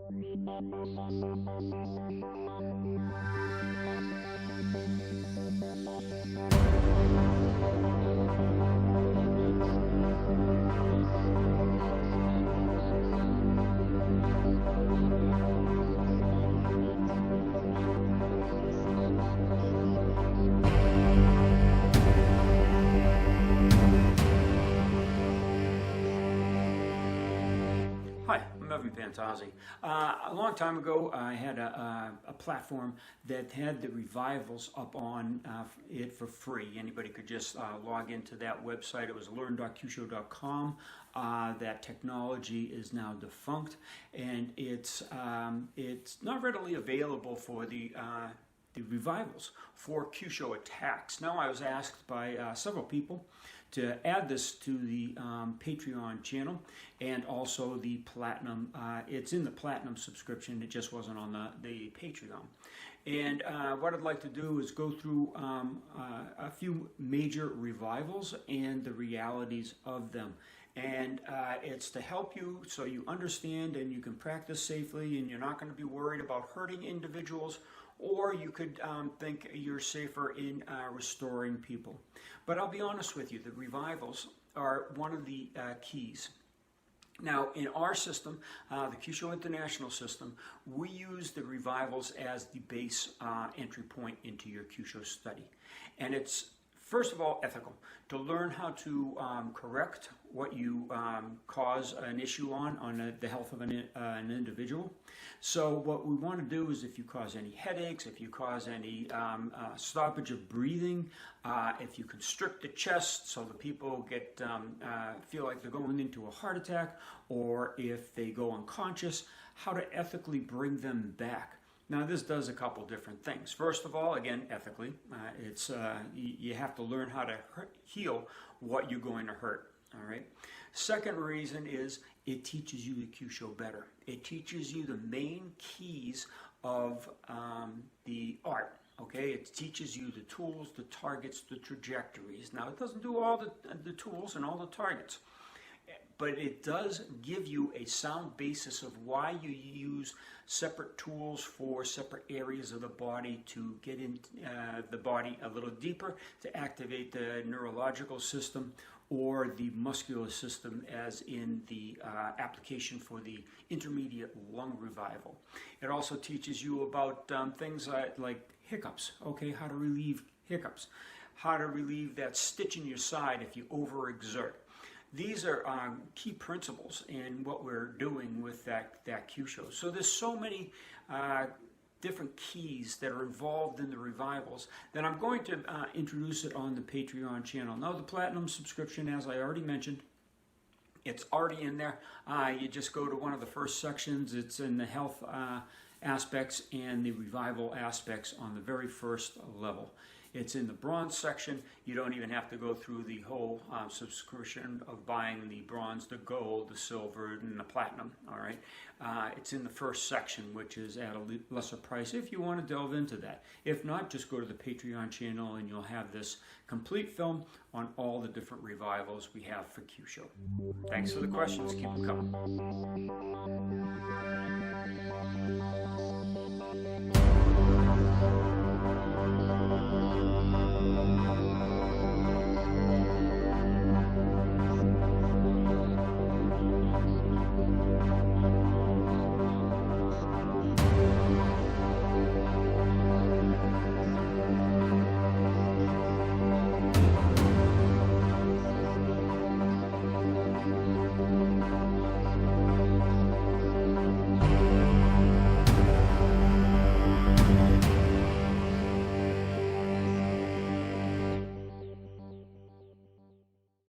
Hi, I'm Pantazi. A long time ago, I had a platform that had the revivals up on it for free. Anybody could just log into that website. It was learn.kyusho.com. That technology is now defunct, and it's not readily available for the revivals for Kyusho attacks. Now, I was asked by several people to add this to the Patreon channel and also the Platinum. It's in the Platinum subscription, it just wasn't on the Patreon. And what I'd like to do is go through a few major revivals and the realities of them. And it's to help you so you understand and you can practice safely, and you're not going to be worried about hurting individuals, or you could think you're safer in restoring people. But I'll be honest with you, the revivals are one of the keys. Now, in our system, the Kyusho International system, we use the revivals as the base entry point into your Kyusho study. And it's, first of all, ethical, to learn how to correct what you cause an issue on the health of an individual. So what we want to do is, if you cause any headaches, if you cause any stoppage of breathing, if you constrict the chest so the people get feel like they're going into a heart attack, or if they go unconscious, how to ethically bring them back. Now, this does a couple different things. First of all, again, ethically, you have to learn how to heal what you're going to hurt. All right. Second reason is it teaches you the Kyusho better. It teaches you the main keys of the art. Okay, it teaches you the tools, the targets, the trajectories. Now, it doesn't do all the tools and all the targets, but it does give you a sound basis of why you use separate tools for separate areas of the body to get in the body a little deeper, to activate the neurological system or the muscular system, as in the application for the intermediate lung revival. It also teaches you about things like hiccups, okay, how to relieve hiccups, how to relieve that stitch in your side if you overexert. These are key principles in what we're doing with that Kyusho. So there's so many different keys that are involved in the revivals that I'm going to introduce it on the Patreon channel. Now, the Platinum subscription, as I already mentioned, it's already in there. You just go to one of the first sections. It's in the health aspects and the revival aspects on the very first level. It's in the bronze section. You don't even have to go through the whole subscription of buying the bronze, the gold, the silver, and the platinum. All right, it's in the first section, which is at a lesser price if you want to delve into that. If not, just go to the Patreon channel and you'll have this complete film on all the different revivals we have for Kyusho. Thanks for the questions. Keep them coming.